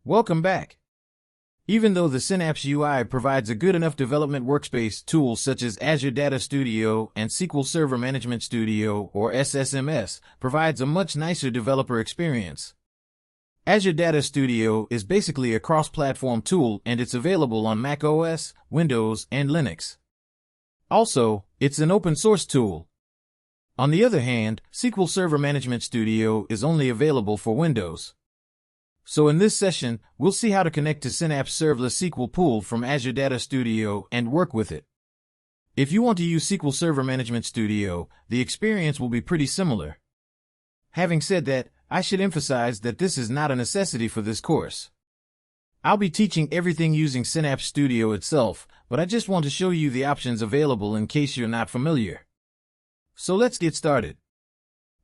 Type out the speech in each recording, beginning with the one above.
Welcome back. Even though the Synapse UI provides a good enough development workspace, tools such as Azure Data Studio and SQL Server Management Studio, or SSMS, provides a much nicer developer experience. Azure Data Studio is basically a cross-platform tool, and it's available on Mac OS, Windows, and Linux. Also, it's an open-source tool. On the other hand, SQL Server Management Studio is only available for Windows. So in this session, we'll see how to connect to Synapse Serverless SQL Pool from Azure Data Studio and work with it. If you want to use SQL Server Management Studio, the experience will be pretty similar. Having said that, I should emphasize that this is not a necessity for this course. I'll be teaching everything using Synapse Studio itself, but I just want to show you the options available in case you're not familiar. So let's get started.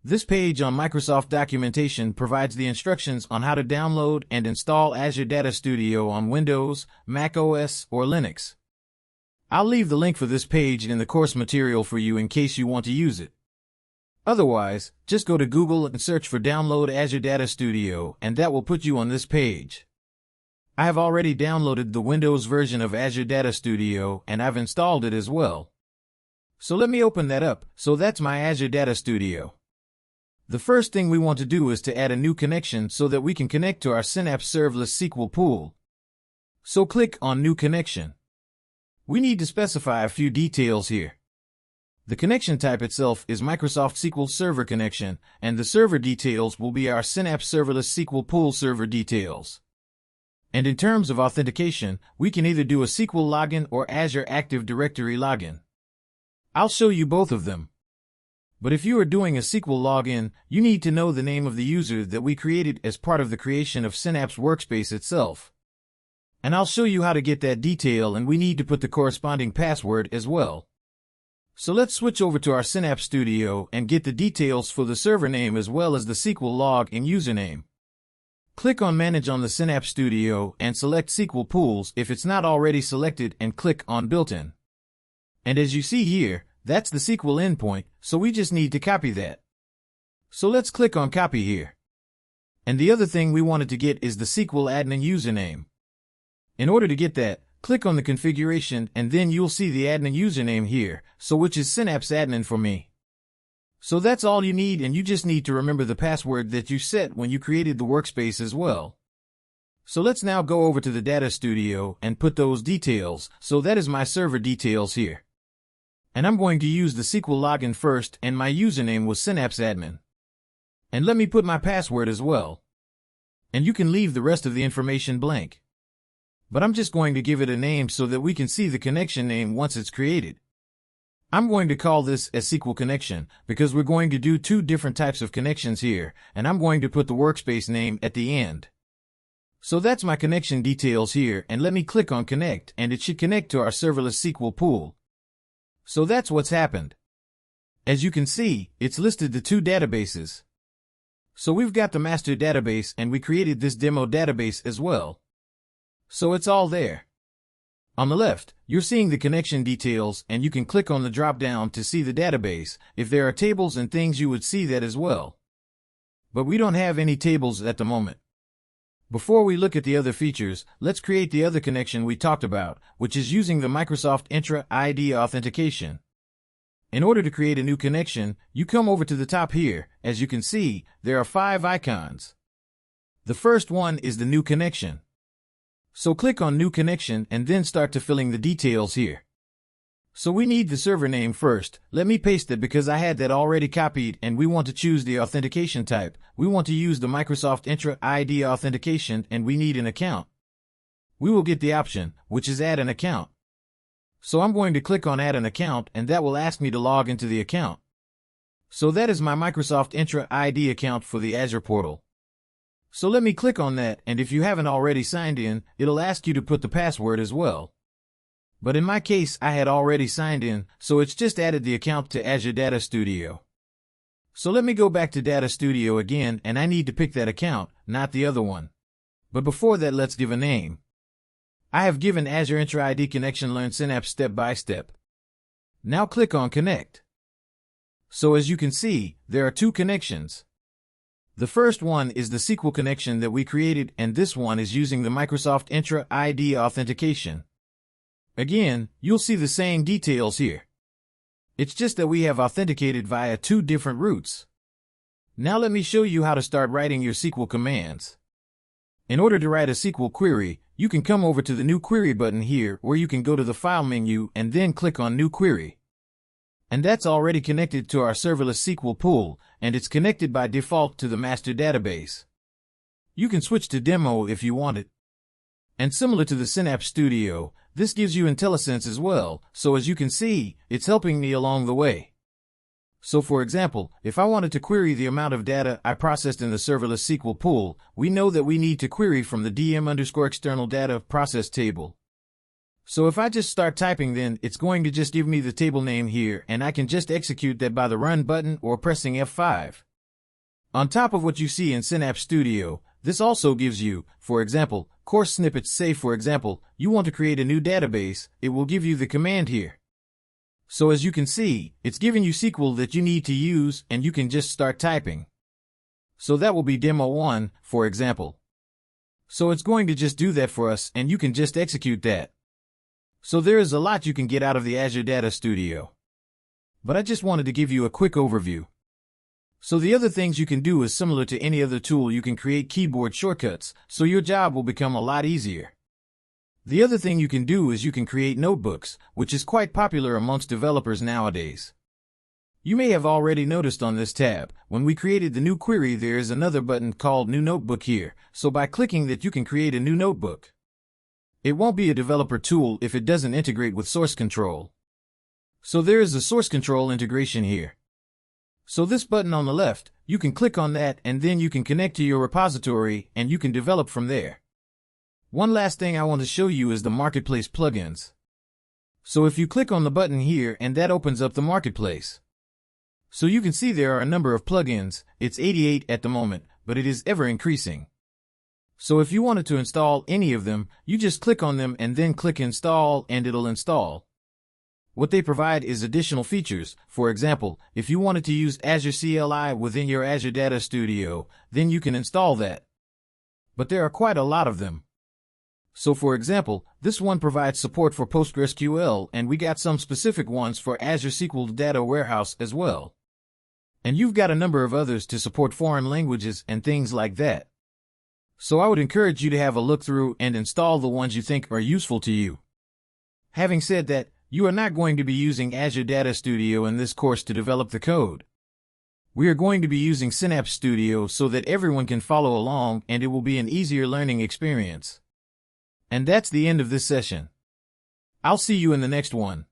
This page on Microsoft documentation provides the instructions on how to download and install Azure Data Studio on Windows, Mac OS, or Linux. I'll leave the link for this page in the course material for you in case you want to use it. Otherwise, just go to Google and search for Download Azure Data Studio, and that will put you on this page. I have already downloaded the Windows version of Azure Data Studio, and I've installed it as well. So let me open that up. So that's my Azure Data Studio. The first thing we want to do is to add a new connection so that we can connect to our Synapse Serverless SQL Pool. So click on New Connection. We need to specify a few details here. The connection type itself is Microsoft SQL Server connection, and the server details will be our Synapse Serverless SQL Pool server details. And in terms of authentication, we can either do a SQL login or Azure Active Directory login. I'll show you both of them. But if you are doing a SQL login, you need to know the name of the user that we created as part of the creation of Synapse Workspace itself. And I'll show you how to get that detail, and we need to put the corresponding password as well. So let's switch over to our Synapse Studio and get the details for the server name as well as the SQL log and username. Click on Manage on the Synapse Studio and select SQL Pools if it's not already selected, and click on Built-in. And as you see here, that's the SQL endpoint, so we just need to copy that. So let's click on Copy here. And the other thing we wanted to get is the SQL admin username. In order to get that, click on the configuration, and then you'll see the admin username here, so which is Synapse admin for me. So that's all you need, and you just need to remember the password that you set when you created the workspace as well. So let's now go over to the Data Studio and put those details. So that is my server details here. And I'm going to use the SQL login first, and my username was Synapse admin. And let me put my password as well. And you can leave the rest of the information blank. But I'm just going to give it a name so that we can see the connection name once it's created. I'm going to call this a SQL connection because we're going to do two different types of connections here, and I'm going to put the workspace name at the end. So that's my connection details here, and let me click on Connect, and it should connect to our serverless SQL pool. So that's what's happened. As you can see, it's listed the two databases. So we've got the master database, and we created this demo database as well. So it's all there. On the left, you're seeing the connection details, and you can click on the drop-down to see the database. If there are tables and things, you would see that as well. But we don't have any tables at the moment. Before we look at the other features, let's create the other connection we talked about, which is using the Microsoft Entra ID authentication. In order to create a new connection, you come over to the top here. As you can see, there are 5 icons. The first one is the new connection. So click on New Connection and then start to filling the details here. So we need the server name first. Let me paste it because I had that already copied, and we want to choose the authentication type. We want to use the Microsoft Entra ID authentication, and we need an account. We will get the option, which is Add an Account. So I'm going to click on Add an Account, and that will ask me to log into the account. So that is my Microsoft Entra ID account for the Azure portal. So let me click on that, and if you haven't already signed in, it'll ask you to put the password as well. But in my case, I had already signed in, so it's just added the account to Azure Data Studio. So let me go back to Data Studio again, and I need to pick that account, not the other one. But before that, let's give a name. I have given Azure Entra ID Connection Learn Synapse step by step. Now click on Connect. So as you can see, there are two connections. The first one is the SQL connection that we created, and this one is using the Microsoft Entra ID authentication. Again, you'll see the same details here. It's just that we have authenticated via two different routes. Now let me show you how to start writing your SQL commands. In order to write a SQL query, you can come over to the New Query button here, where you can go to the File menu and then click on New Query. And that's already connected to our serverless SQL pool, and it's connected by default to the master database. You can switch to demo if you want it. And similar to the Synapse Studio, this gives you IntelliSense as well, so as you can see, it's helping me along the way. So for example, if I wanted to query the amount of data I processed in the serverless SQL pool, we know that we need to query from the DM_external data process table. So if I just start typing, then it's going to just give me the table name here, and I can just execute that by the Run button or pressing F5. On top of what you see in Synapse Studio, this also gives you, for example, course snippets. Say for example, you want to create a new database, it will give you the command here. So as you can see, it's giving you SQL that you need to use, and you can just start typing. So that will be demo 1, for example. So it's going to just do that for us, and you can just execute that. So there is a lot you can get out of the Azure Data Studio. But I just wanted to give you a quick overview. So the other things you can do is similar to any other tool. You can create keyboard shortcuts, so your job will become a lot easier. The other thing you can do is you can create notebooks, which is quite popular amongst developers nowadays. You may have already noticed on this tab, when we created the new query, there is another button called New Notebook here, so by clicking that you can create a new notebook. It won't be a developer tool if it doesn't integrate with source control. So there is a source control integration here. So this button on the left, you can click on that and then you can connect to your repository and you can develop from there. One last thing I want to show you is the Marketplace plugins. So if you click on the button here, and that opens up the Marketplace. So you can see there are a number of plugins. It's 88 at the moment, but it is ever increasing. So if you wanted to install any of them, you just click on them and then click Install and it'll install. What they provide is additional features. For example, if you wanted to use Azure CLI within your Azure Data Studio, then you can install that. But there are quite a lot of them. So for example, this one provides support for PostgreSQL, and we got some specific ones for Azure SQL Data Warehouse as well. And you've got a number of others to support foreign languages and things like that. So I would encourage you to have a look through and install the ones you think are useful to you. Having said that, you are not going to be using Azure Data Studio in this course to develop the code. We are going to be using Synapse Studio so that everyone can follow along and it will be an easier learning experience. And that's the end of this session. I'll see you in the next one.